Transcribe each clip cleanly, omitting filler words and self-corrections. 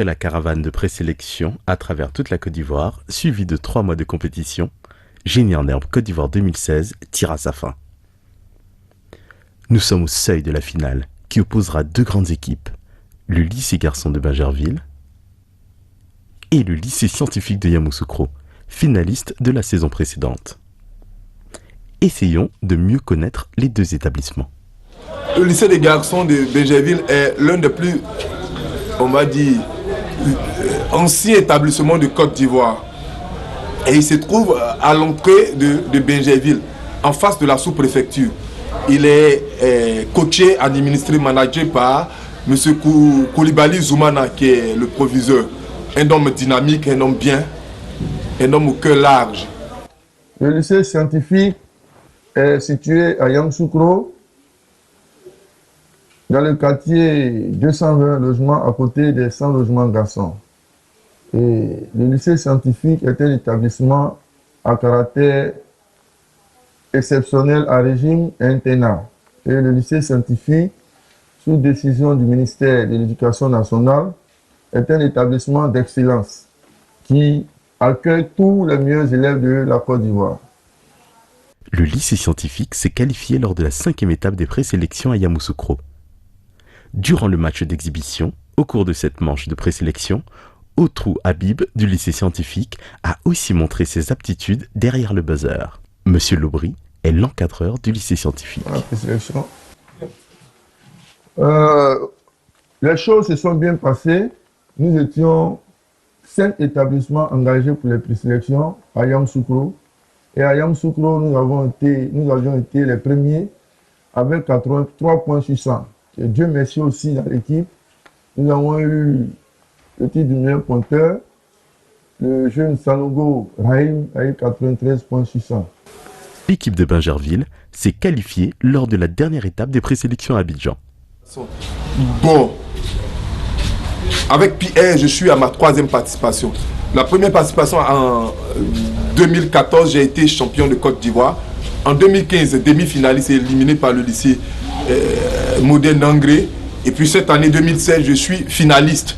Après la caravane de présélection à travers toute la Côte d'Ivoire, suivie de 3 mois de compétition, Génie en herbe Côte d'Ivoire 2016 tire à sa fin. Nous sommes au seuil de la finale qui opposera 2 grandes équipes, le lycée garçon de Bingerville et le lycée scientifique de Yamoussoukro, finaliste de la saison précédente. Essayons de mieux connaître les 2 établissements. Le lycée des garçons de Bingerville est l'un des plus, on va dire, anciens établissements de Côte d'Ivoire. Et il se trouve à l'entrée de Bingerville, en face de la sous-préfecture. Il est coaché, administré, managé par M. Koulibaly Zoumana, qui est le proviseur. Un homme dynamique, un homme bien, un homme au cœur large. Le lycée scientifique est situé à Yamoussoukro, dans le quartier 220 logements à côté des 100 logements garçons. Et le lycée scientifique est un établissement à caractère exceptionnel à régime internat. Et le lycée scientifique, sous décision du ministère de l'Éducation nationale, est un établissement d'excellence qui accueille tous les meilleurs élèves de la Côte d'Ivoire. Le lycée scientifique s'est qualifié lors de la 5e étape des présélections à Yamoussoukro. Durant le match d'exhibition, au cours de cette manche de présélection, Otrou Habib du lycée scientifique a aussi montré ses aptitudes derrière le buzzer. Monsieur Lobry est l'encadreur du lycée scientifique. Les choses se sont bien passées. Nous étions 5 établissements engagés pour les présélections à Yamoussoukro. Et à Yamoussoukro, nous avions été les premiers avec 83 points sur 100. Et Dieu merci aussi dans l'équipe. Nous avons eu le titre du meilleur pointeur. Le jeune Sanogo Rahim a eu 93 points sur 100. L'équipe de Bingerville s'est qualifiée lors de la dernière étape des présélections à Abidjan. Bon, avec Pierre, je suis à ma 3e participation. La première participation en 2014, j'ai été champion de Côte d'Ivoire. En 2015, demi-finaliste éliminé par le lycée moderne d'Angré. Et puis cette année 2016, je suis finaliste.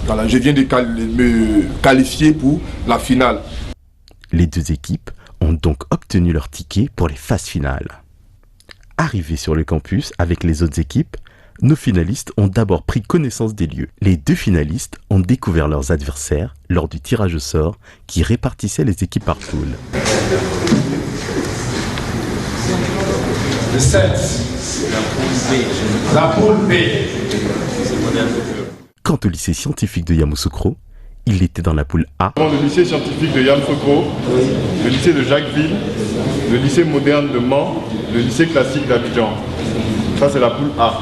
Voilà, je viens de me qualifier pour la finale. Les 2 équipes ont donc obtenu leur ticket pour les phases finales. Arrivés sur le campus avec les autres équipes, nos finalistes ont d'abord pris connaissance des lieux. Les 2 finalistes ont découvert leurs adversaires lors du tirage au sort qui répartissait les équipes par poule. Le 7, la poule B. Quant au lycée scientifique de Yamoussoukro, il était dans la poule A. Le lycée scientifique de Yamoussoukro, le lycée de Jacquesville, le lycée moderne de Mans, le lycée classique d'Abidjan. Ça c'est la poule A.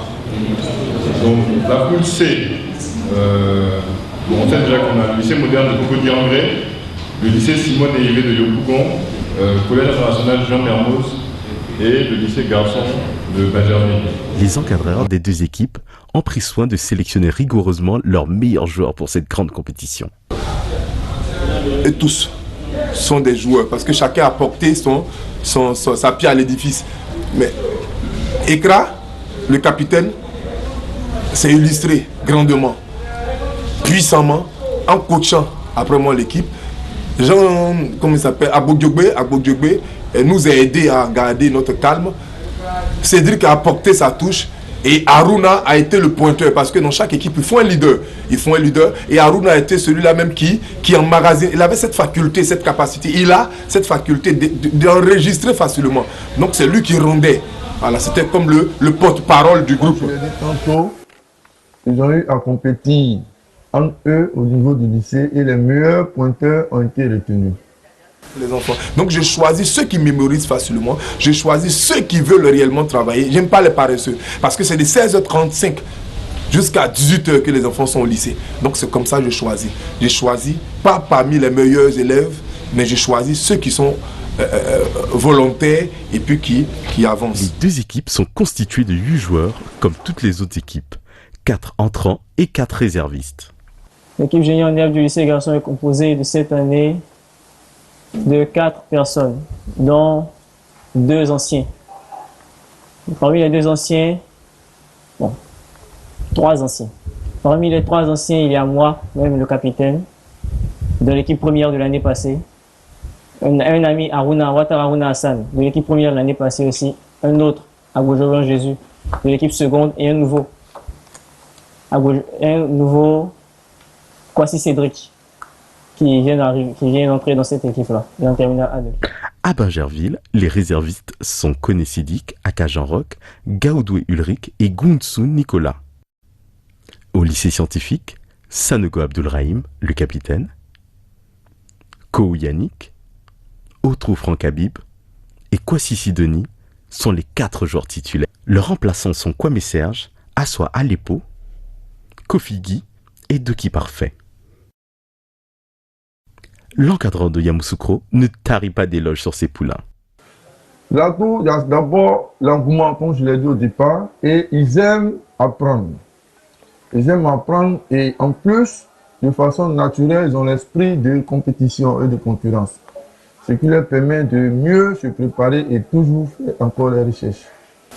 Donc la poule C, on sait déjà qu'on a le lycée moderne de Cocody-Angré, le lycée Simone et Yves de Yopougon, collège international Jean Mermoz et le lycée garçon de Bingerville. Les encadreurs des 2 équipes ont pris soin de sélectionner rigoureusement leurs meilleurs joueurs pour cette grande compétition. Et tous sont des joueurs parce que chacun a apporté sa pierre à l'édifice. Mais Ekra, le capitaine, s'est illustré grandement, puissamment, en coachant après moi l'équipe. Jean, comment il s'appelle, Abogdiogbe, nous a aidé à garder notre calme. Cédric a apporté sa touche et Haruna a été le pointeur parce que dans chaque équipe, il faut un leader. Il faut un leader et Haruna a été celui-là même qui emmagasine. Il avait cette faculté, cette capacité. Il a cette faculté d'enregistrer facilement. Donc c'est lui qui rendait. Voilà, c'était comme le porte-parole du groupe. Je l'ai dit tantôt, ils ont eu à compétir entre eux au niveau du lycée et les meilleurs pointeurs ont été retenus. Les enfants. Donc je choisis ceux qui mémorisent facilement, je choisis ceux qui veulent réellement travailler. J'aime pas les paresseux parce que c'est de 16h35 jusqu'à 18h que les enfants sont au lycée. Donc c'est comme ça que je choisis. Je choisis pas parmi les meilleurs élèves, mais je choisis ceux qui sont volontaires et puis qui avancent. Les 2 équipes sont constituées de 8 joueurs comme toutes les autres équipes. 4 entrants et 4 réservistes. L'équipe génie en herbe du lycée garçon est composée de cette année de 4 personnes, dont 2 anciens. Parmi les 2 anciens, 3 anciens. Parmi les 3 anciens, il y a moi, même le capitaine, de l'équipe première de l'année passée. Un ami, Ouattara Aruna Hassan, de l'équipe première de l'année passée aussi. Un autre, Agbojolan Jésus, de l'équipe seconde. Et un nouveau, Kwasi Cédric, qui vient d'entrer dans cette équipe-là. Il est en terminale A2. À Bingerville, les réservistes sont Kone Sidik, Aka Jean-Roch, Gaoudoué Ulrich et Gountsou Nicolas. Au lycée scientifique, Sanogo Abdulrahim, le capitaine, Kou Yannick, Otrou Franck Habib et Kwasi Sidoni sont les 4 joueurs titulaires. Leurs remplaçants sont Kwame Serge, Aswa Aleppo, Kofi Guy et Doki Parfait. L'encadreur de Yamoussoukro ne tarit pas d'éloges sur ses poulains. L'atout, il y a d'abord l'engouement, comme je l'ai dit au départ, et ils aiment apprendre. Ils aiment apprendre et en plus, de façon naturelle, ils ont l'esprit de compétition et de concurrence. Ce qui leur permet de mieux se préparer et toujours faire encore les recherches.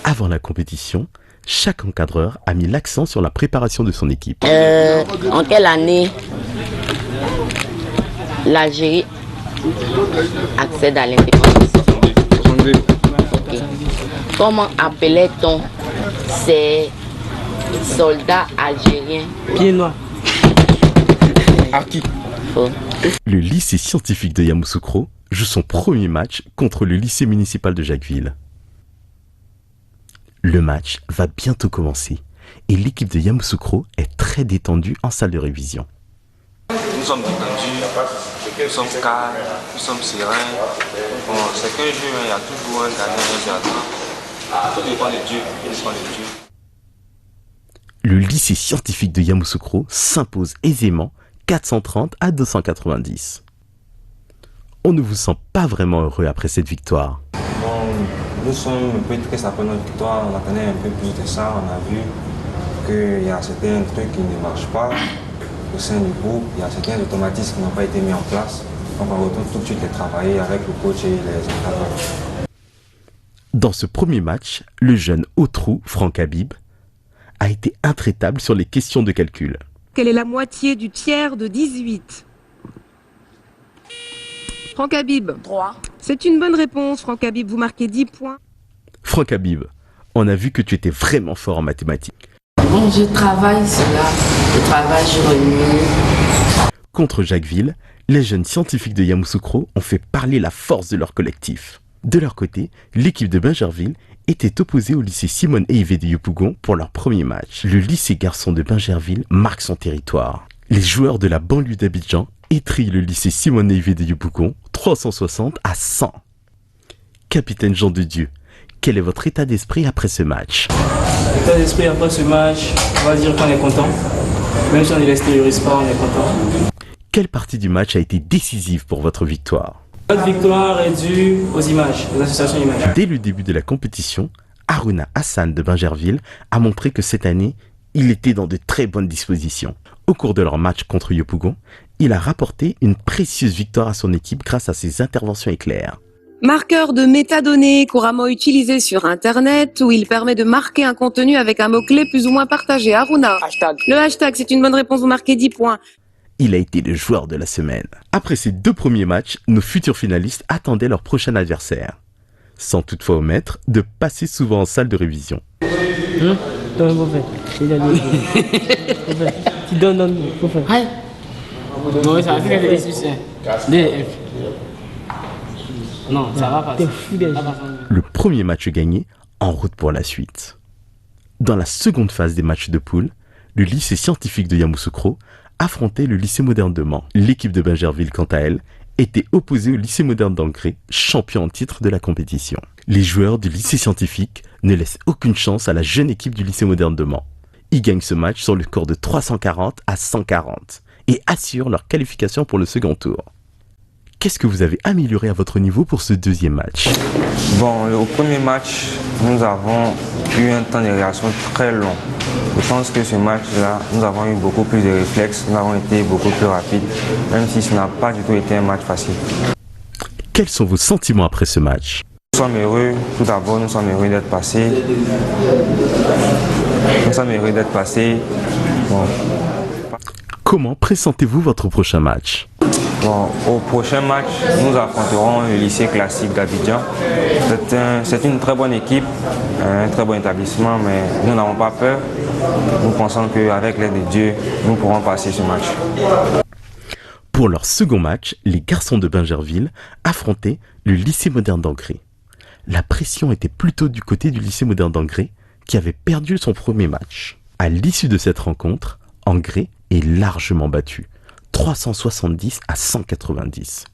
Avant la compétition, chaque encadreur a mis l'accent sur la préparation de son équipe. En quelle année l'Algérie accède à l'indépendance? 62. Okay. Comment appelait-on ces soldats algériens? Pieds noirs. Arki. Oh. Le lycée scientifique de Yamoussoukro joue son premier match contre le lycée municipal de Jacquesville. Le match va bientôt commencer et l'équipe de Yamoussoukro est très détendue en salle de révision. Nous sommes détendus, nous sommes calmes, nous sommes sereins. Bon, c'est qu'un jeu, il y a toujours un gagnant et un perdant. Tout dépend de Dieu, Le lycée scientifique de Yamoussoukro s'impose aisément 430 à 290. On ne vous sent pas vraiment heureux après cette victoire. Bon, nous sommes un peu tristes après notre victoire, on attendait un peu plus de ça, on a vu qu'il y a certains trucs qui ne marchent pas au sein du groupe, il y a certains automatismes qui n'ont pas été mis en place. Donc on retourne tout de suite les travailler avec le coach et les encadreurs. Dans ce premier match, le jeune Otrou, Franck Habib, a été intraitable sur les questions de calcul. Quelle est la moitié du tiers de 18? Franck Habib. 3. C'est une bonne réponse, Franck Habib. Vous marquez 10 points. Franck Habib, on a vu que tu étais vraiment fort en mathématiques. Bon, je travaille cela. Je travaille, je remue. Contre Jacquesville, les jeunes scientifiques de Yamoussoukro ont fait parler la force de leur collectif. De leur côté, l'équipe de Bingerville était opposée au lycée Simone Eivé de Yopougon pour leur premier match. Le lycée garçon de Bingerville marque son territoire. Les joueurs de la banlieue d'Abidjan étrillent le lycée Simone Eivé de Yopougon 360 à 100. Capitaine Jean de Dieu, quel est votre état d'esprit après ce match? L'état d'esprit après ce match, on va dire qu'on est content. Même si on ne l'extériorise pas, on est content. Quelle partie du match a été décisive pour votre victoire? Notre victoire est due aux images, aux associations images. Dès le début de la compétition, Aruna Hassan de Bingerville a montré que cette année, il était dans de très bonnes dispositions. Au cours de leur match contre Yopougon, il a rapporté une précieuse victoire à son équipe grâce à ses interventions éclairs. Marqueur de métadonnées couramment utilisé sur Internet où il permet de marquer un contenu avec un mot-clé plus ou moins partagé. Aruna. Hashtag. Le hashtag, c'est une bonne réponse. Vous marquez 10 points. Il a été le joueur de la semaine. Après ces 2 premiers matchs, nos futurs finalistes attendaient leur prochain adversaire. Sans toutefois omettre de passer souvent en salle de révision. Non, ça va pas. Le premier match gagné, en route pour la suite. Dans la seconde phase des matchs de poule, le lycée scientifique de Yamoussoukro affrontait le lycée moderne de Mans. L'équipe de Bingerville, quant à elle, était opposée au lycée moderne d'Ancré, champion en titre de la compétition. Les joueurs du lycée scientifique ne laissent aucune chance à la jeune équipe du lycée moderne de Mans. Ils gagnent ce match sur le score de 340 à 140 et assurent leur qualification pour le second tour. Qu'est-ce que vous avez amélioré à votre niveau pour ce deuxième match? Bon, au premier match, nous avons eu un temps de réaction très long. Je pense que ce match-là, nous avons eu beaucoup plus de réflexes, nous avons été beaucoup plus rapides, même si ce n'a pas du tout été un match facile. Quels sont vos sentiments après ce match? Nous sommes heureux, tout d'abord, nous sommes heureux d'être passés. Nous sommes heureux d'être passés. Bon. Comment pressentez-vous votre prochain match? Bon, au prochain match, nous affronterons le lycée classique d'Abidjan. C'est une très bonne équipe, un très bon établissement, mais nous n'avons pas peur. Nous pensons qu'avec l'aide de Dieu, nous pourrons passer ce match. Pour leur second match, les garçons de Bingerville affrontaient le lycée moderne d'Angré. La pression était plutôt du côté du lycée moderne d'Angré, qui avait perdu son premier match. À l'issue de cette rencontre, Angré est largement battu, 370 à 190.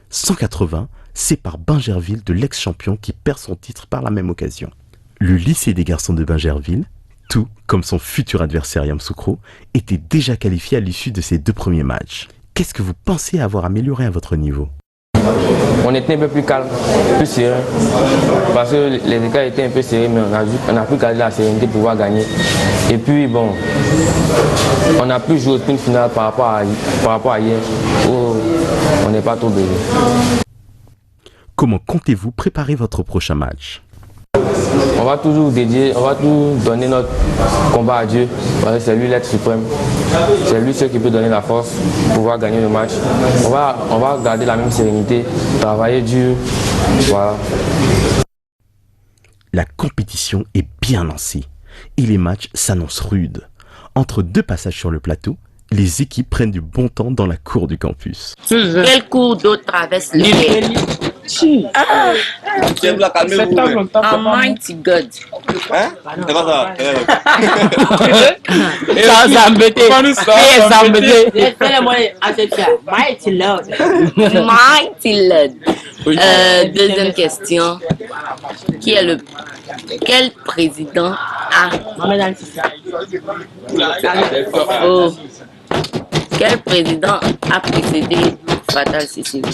180 sépare Bingerville de l'ex-champion qui perd son titre par la même occasion. Le lycée des garçons de Bingerville, tout comme son futur adversaire Yamoussoukro, était déjà qualifié à l'issue de ses 2 premiers matchs. Qu'est-ce que vous pensez avoir amélioré à votre niveau? On était un peu plus calme, plus serein, parce que les écarts étaient un peu serrés, mais on a pu garder la sérénité pour pouvoir gagner. Et puis bon, on a pu jouer au sprint final par rapport à hier, où on n'est pas trop baisé. Comment comptez-vous préparer votre prochain match? On va toujours donner notre combat à Dieu, parce que c'est lui l'être suprême. C'est lui seul qui peut donner la force pour pouvoir gagner le match. On va garder la même sérénité, travailler dur, voilà. La compétition est bien lancée et les matchs s'annoncent rudes. Entre 2 passages sur le plateau, les équipes prennent du bon temps dans la cour du campus. Quel cours d'eau traverse le ciel? Almighty God. Mighty Lord. Deuxième question. Quel président a... Oh. Quel président a précédé Fatal Sissoco?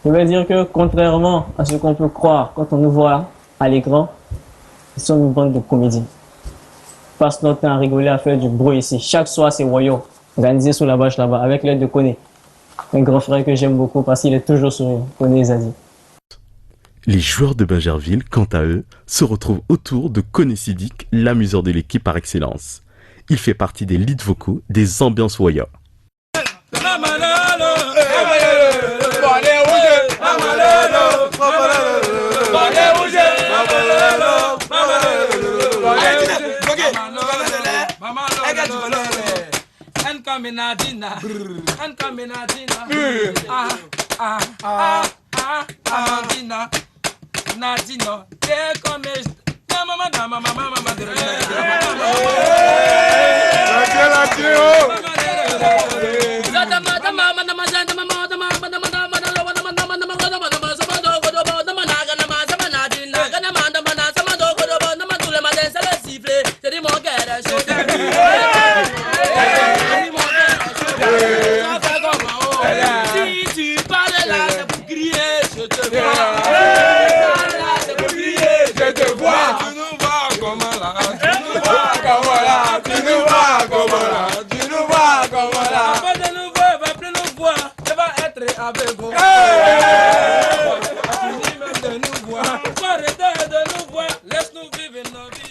Je veux dire que contrairement à ce qu'on peut croire quand on nous voit à l'écran, nous sommes une bande de comédiens. On passe notre temps à rigoler, à faire du bruit ici. Chaque soir, c'est Royaume, organisé sous la bâche là-bas, avec l'aide de Koné. Un grand frère que j'aime beaucoup parce qu'il est toujours souriant, Koné Zadi. Les joueurs de Bingerville, quant à eux, se retrouvent autour de Koné Sidik, l'amuseur de l'équipe par excellence. Il fait partie des leads vocaux des ambiances Waya.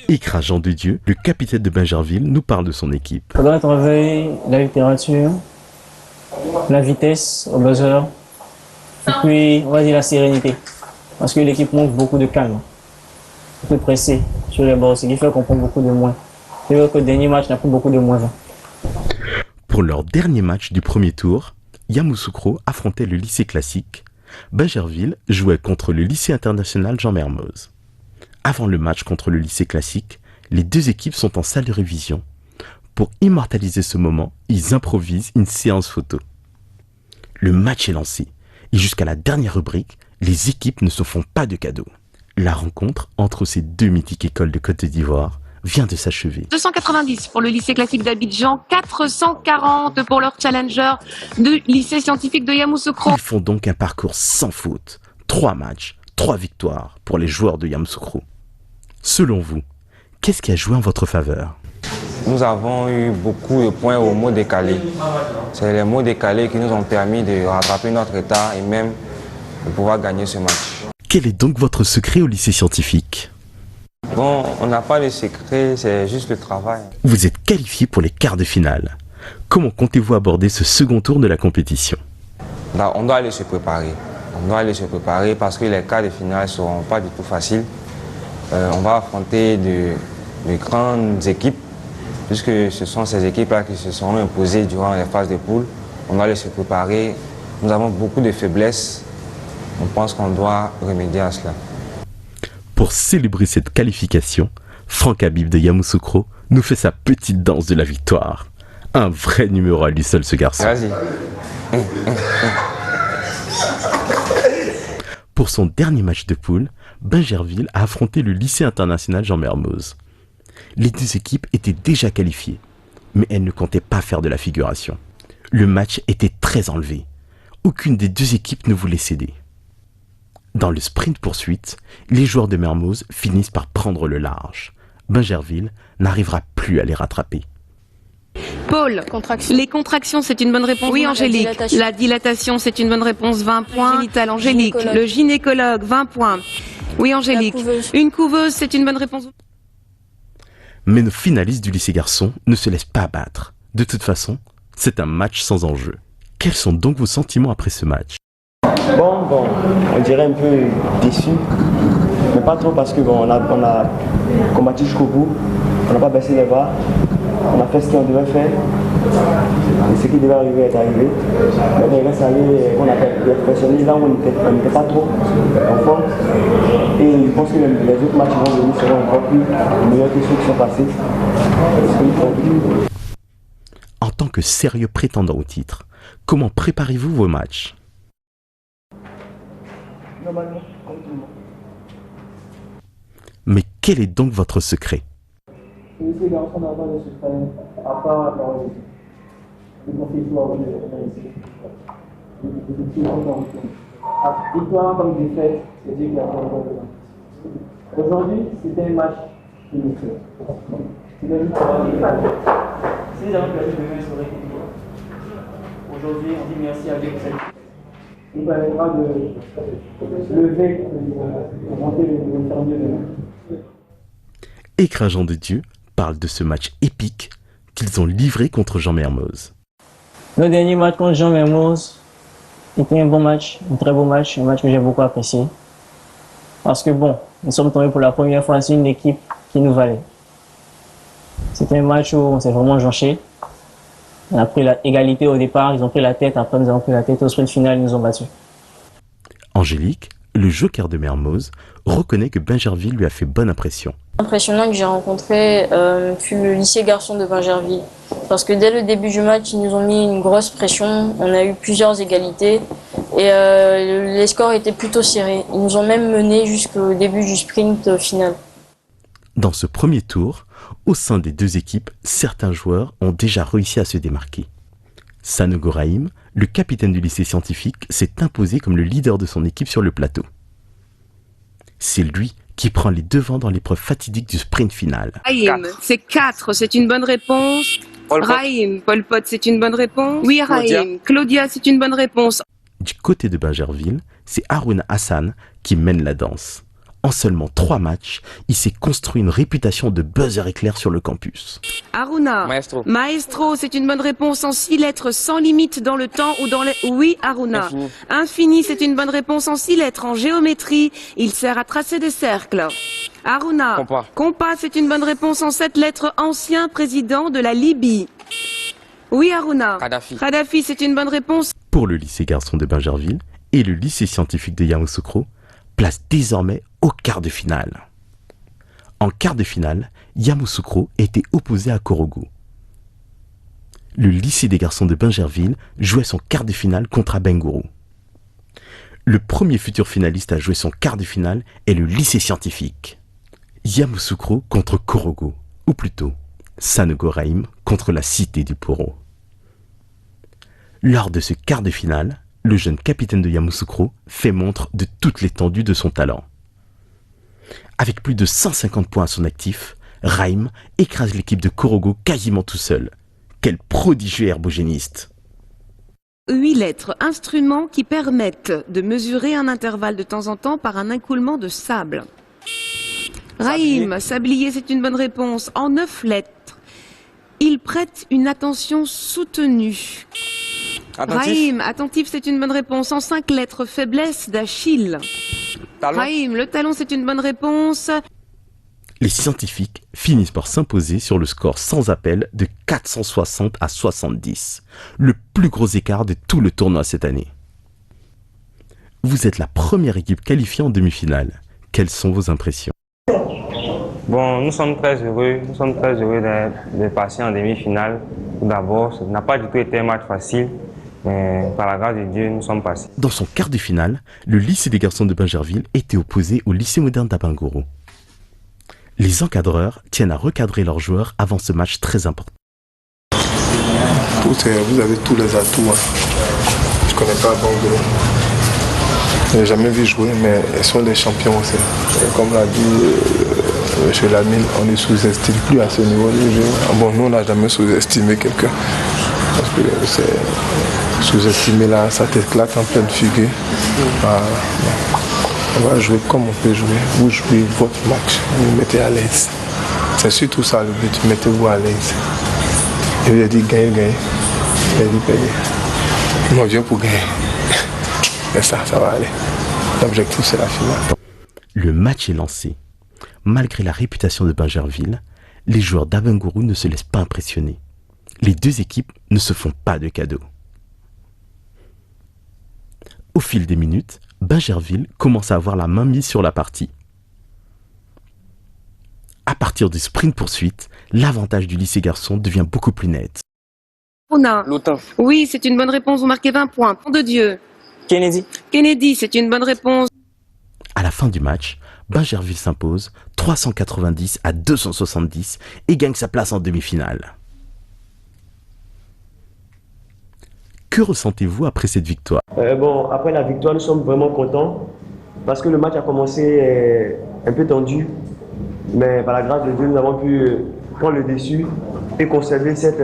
Ikra Jean de Dieu, le capitaine de Bingerville, nous parle de son équipe. Il faudrait travailler la littérature, la vitesse au buzzer, et puis on va dire la sérénité. Parce que l'équipe montre beaucoup de calme, beaucoup de pressé sur les bords, ce qui fait qu'on prend beaucoup de moins. C'est vrai que le dernier match, on a pris beaucoup de moins 20. Pour leur dernier match du premier tour, Yamoussoukro affrontait le lycée classique. Bingerville jouait contre le lycée international Jean Mermoz. Avant le match contre le lycée classique, les 2 équipes sont en salle de révision. Pour immortaliser ce moment, ils improvisent une séance photo. Le match est lancé et jusqu'à la dernière rubrique, les équipes ne se font pas de cadeaux. La rencontre entre ces 2 mythiques écoles de Côte d'Ivoire vient de s'achever. 290 pour le lycée classique d'Abidjan, 440 pour leur challenger du lycée scientifique de Yamoussoukro. Ils font donc un parcours sans faute. 3 matchs, 3 victoires pour les joueurs de Yamoussoukro. Selon vous, qu'est-ce qui a joué en votre faveur? Nous avons eu beaucoup de points aux mots décalés. C'est les mots décalés qui nous ont permis de rattraper notre retard et même de pouvoir gagner ce match. Quel est donc votre secret au lycée scientifique? Bon, on n'a pas de secret, c'est juste le travail. Vous êtes qualifié pour les quarts de finale. Comment comptez-vous aborder ce second tour de la compétition? On doit aller se préparer. On doit aller se préparer parce que les quarts de finale ne seront pas du tout faciles. On va affronter de grandes équipes, puisque ce sont ces équipes-là qui se seront imposées durant les phases de poule. On doit aller se préparer. Nous avons beaucoup de faiblesses. On pense qu'on doit remédier à cela. Pour célébrer cette qualification, Franck Habib de Yamoussoukro nous fait sa petite danse de la victoire. Un vrai numéro à lui seul, ce garçon. Vas-y. Pour son dernier match de poule, Bingerville a affronté le lycée international Jean Mermoz. Les deux équipes étaient déjà qualifiées, mais elles ne comptaient pas faire de la figuration. Le match était très enlevé. Aucune des deux équipes ne voulait céder. Dans le sprint poursuite, les joueurs de Mermoz finissent par prendre le large. Bingerville n'arrivera plus à les rattraper. Paul, les contractions, c'est une bonne réponse. Oui, Angélique. La dilatation, c'est une bonne réponse, 20 points. Génital, Angélique. Le gynécologue, 20 points. Oui, Angélique. Une couveuse, c'est une bonne réponse. Mais nos finalistes du lycée garçon ne se laissent pas abattre. De toute façon, c'est un match sans enjeu. Quels sont donc vos sentiments après ce match? Bon, on dirait un peu déçu, mais pas trop parce que on a combattu jusqu'au bout, on n'a pas baissé les bras, on a fait ce qu'on devait faire, et ce qui devait arriver est arrivé. Mais il reste à aller, on a perfectionné là où on n'était pas trop en forme, et je pense que les autres matchs vont venir seront encore plus meilleurs que ceux qui sont passés. En tant que sérieux prétendant au titre, comment préparez-vous vos matchs? Normalement, comme tout le monde. Mais quel est donc votre secret? Le lycée garçon n'a pas de secret, à part la parole. Le conseil soit victoire comme défaite, c'est Dieu qui a fait. Aujourd'hui, c'était un match qui nous fait. C'était juste pour avoir des si nous avons perdu demain, ça aurait été bien. Aujourd'hui, on dit merci à Dieu pour cette. Il permettra de lever, de monter le faire mieux demain. Écrageant de Dieu parle de ce match épique qu'ils ont livré contre Jean Mermoz. Le dernier match contre Jean Mermoz était un bon match, un très beau match, un match que j'ai beaucoup apprécié. Parce que bon, nous sommes tombés pour la première fois sur une équipe qui nous valait. C'était un match où on s'est vraiment jonché. On a pris l'égalité au départ, ils ont pris la tête, après nous avons pris la tête au sprint final, ils nous ont battus. Angélique, le joker de Mermoz, reconnaît que Bingerville lui a fait bonne impression. L'impressionnant que j'ai rencontré fut le lycée garçon de Bingerville. Parce que dès le début du match, ils nous ont mis une grosse pression, on a eu plusieurs égalités et les scores étaient plutôt serrés. Ils nous ont même menés jusqu'au début du sprint final. Dans ce premier tour, au sein des deux équipes, certains joueurs ont déjà réussi à se démarquer. Sanogo Rahim, le capitaine du lycée scientifique, s'est imposé comme le leader de son équipe sur le plateau. C'est lui qui prend les devants dans l'épreuve fatidique du sprint final. Rahim, c'est 4, c'est une bonne réponse. Rahim, Pol Pot, c'est une bonne réponse. Oui, Rahim. Claudia, c'est une bonne réponse. Du côté de Bingerville, c'est Harouna Hassan qui mène la danse. En seulement 3 matchs, il s'est construit une réputation de buzzer éclair sur le campus. Harouna. Maestro, c'est une bonne réponse en 6 lettres, sans limite dans le temps ou dans les... Oui, Harouna. Infini, c'est une bonne réponse en 6 lettres, en géométrie. Il sert à tracer des cercles. Harouna. Compas, c'est une bonne réponse en 7 lettres, ancien président de la Libye. Oui, Harouna. Kadhafi, c'est une bonne réponse. Pour le lycée garçon de Bingerville et le lycée scientifique de Yamoussoukro, place désormais au quart de finale. En quart de finale, Yamoussoukro était opposé à Korogo. Le lycée des garçons de Bingerville jouait son quart de finale contre Abengourou. Le premier futur finaliste à jouer son quart de finale est le lycée scientifique. Yamoussoukro contre Korogo, ou plutôt Sanogo Rahim contre la cité du Poro. Lors de ce quart de finale, le jeune capitaine de Yamoussoukro fait montre de toute l'étendue de son talent. Avec plus de 150 points à son actif, Rahim écrase l'équipe de Korogo quasiment tout seul. Quel prodigieux herbogéniste! 8 lettres, instruments qui permettent de mesurer un intervalle de temps en temps par un écoulement de sable. Raïm, sablier, c'est une bonne réponse. En 9 lettres, il prête une attention soutenue. Raïm, attentif, c'est une bonne réponse. En 5 lettres, faiblesse d'Achille. Raïm, le talon, c'est une bonne réponse. Les scientifiques finissent par s'imposer sur le score sans appel de 460 à 70, le plus gros écart de tout le tournoi cette année. Vous êtes la première équipe qualifiée en demi-finale. Quelles sont vos impressions? Bon, nous sommes très heureux de passer en demi-finale. Tout d'abord, ça n'a pas du tout été un match facile, mais par la grâce de Dieu, nous sommes passés. Dans son quart de finale, le lycée des garçons de Bingerville était opposé au lycée moderne d'Abangoro. Les encadreurs tiennent à recadrer leurs joueurs avant ce match très important. Vous avez tous les atouts. Je ne connais pas Abangoro. Je n'ai jamais vu jouer, mais ils sont des champions aussi. Et comme l'a dit M. Lamine, on ne sous-estime plus à ce niveau du jeu. Bon, nous, on n'a jamais sous-estimé quelqu'un. Parce que c'est sous-estimé là, ça t'éclate en pleine figure. On va jouer comme on peut jouer. Vous jouez votre match, vous vous mettez à l'aise. C'est surtout ça le but, mettez-vous à l'aise. Et vous avez dit gagner, gagner. Perdez, perdez. On vient pour gagner. Et ça va aller. L'objectif, c'est la finale. Le match est lancé. Malgré la réputation de Bingerville, les joueurs d'Abangoro ne se laissent pas impressionner. Les deux équipes ne se font pas de cadeaux. Au fil des minutes, Bingerville commence à avoir la main mise sur la partie. À partir du sprint poursuite, l'avantage du lycée garçon devient beaucoup plus net. Oui, c'est une bonne réponse, vous marquez 20 points. Nom de Dieu. Kennedy, c'est une bonne réponse. À la fin du match, Bingerville s'impose 390 à 270 et gagne sa place en demi-finale. Que ressentez-vous après cette victoire? Bon, après la victoire, nous sommes vraiment contents parce que le match a commencé un peu tendu, mais par la grâce de Dieu, nous avons pu prendre le dessus et conserver cet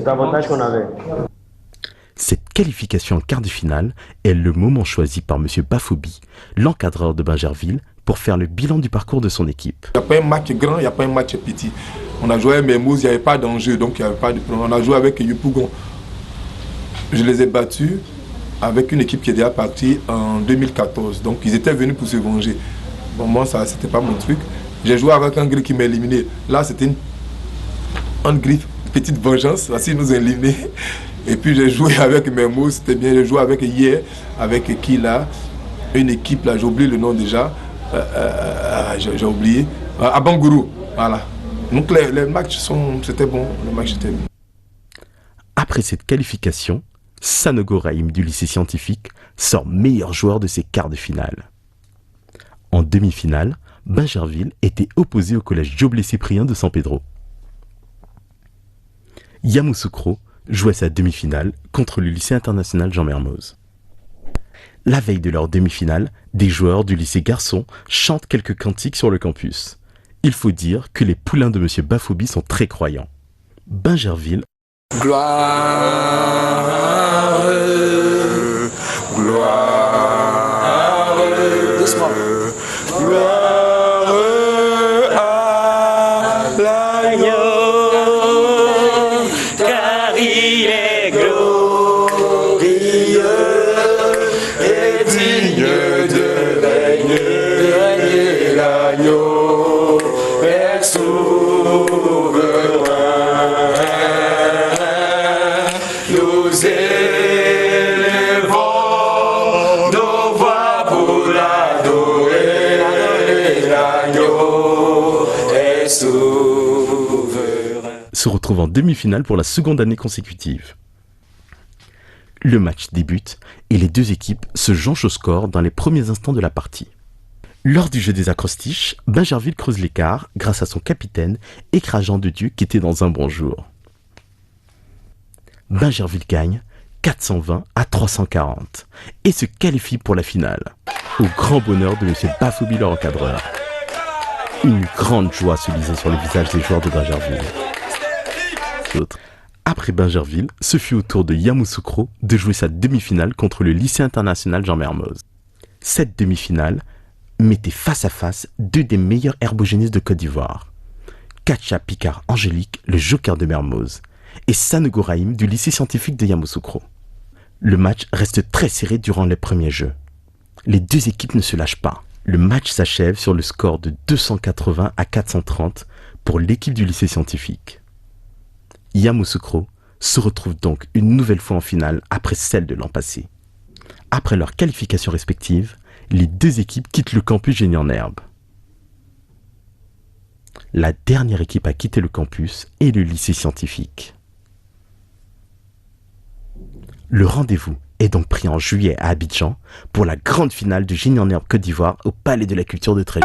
avantage qu'on avait. Cette qualification en quart de finale est le moment choisi par M. Bafoubi, l'encadreur de Bingerville, pour faire le bilan du parcours de son équipe. Il n'y a pas un match grand, il n'y a pas un match petit. On a joué à Mermoz, il n'y avait pas d'enjeu, donc il n'y avait pas de problème. On a joué avec Yopougon. Je les ai battus avec une équipe qui est déjà partie en 2014. Donc ils étaient venus pour se venger. Bon, moi, ça, c'était pas mon truc. J'ai joué avec un gris qui m'a éliminé. Là, c'était une griffe, petite vengeance. Là, ils nous ont éliminés. Et puis j'ai joué avec Mermoz, c'était bien. J'ai joué avec hier, avec qui là, une équipe là, j'ai oublié le nom déjà. J'ai oublié. Abangoro, voilà. Donc les matchs c'était bon. Le match était bon. Après cette qualification, Sanogo Raïm du lycée scientifique sort meilleur joueur de ses quarts de finale. En demi-finale, Bingerville était opposé au collège Joblé-Cyprien de San Pedro. Yamoussoukro jouait sa demi-finale contre le lycée international Jean Mermoz. La veille de leur demi-finale, des joueurs du lycée garçon chantent quelques cantiques sur le campus. Il faut dire que les poulains de M. Bafoubi sont très croyants. Bingerville. Gloire, gloire, doucement. Gloire à l'agneau, car il est glorieux et digne de régner. L'agneau est souverain. Nous élevons nos voix pour l'adorer, l'agneau est souverain. Se retrouve en demi-finale pour la seconde année consécutive. Le match débute et les deux équipes se jonchent au score dans les premiers instants de la partie. Lors du jeu des acrostiches, Bingerville creuse l'écart grâce à son capitaine, Écrageant de Dieu, qui était dans un bon jour. Bingerville gagne 420 à 340 et se qualifie pour la finale, au grand bonheur de M. Bafoubi, leur encadreur. Une grande joie se lisait sur le visage des joueurs de Bingerville. Après Bingerville, ce fut au tour de Yamoussoukro de jouer sa demi-finale contre le lycée international Jean Mermoz. Cette demi-finale mettait face à face deux des meilleurs herbogénistes de Côte d'Ivoire. Kacha Picard-Angélique, le joker de Mermoz, et Sanogo Rahim du lycée scientifique de Yamoussoukro. Le match reste très serré durant les premiers jeux. Les deux équipes ne se lâchent pas. Le match s'achève sur le score de 280 à 430 pour l'équipe du lycée scientifique. Yamoussoukro se retrouve donc une nouvelle fois en finale après celle de l'an passé. Après leurs qualifications respectives, les deux équipes quittent le campus Génie en Herbe. La dernière équipe à quitter le campus est le lycée scientifique. Le rendez-vous est donc pris en juillet à Abidjan pour la grande finale de Génie en Herbe Côte d'Ivoire au Palais de la Culture de Trèves.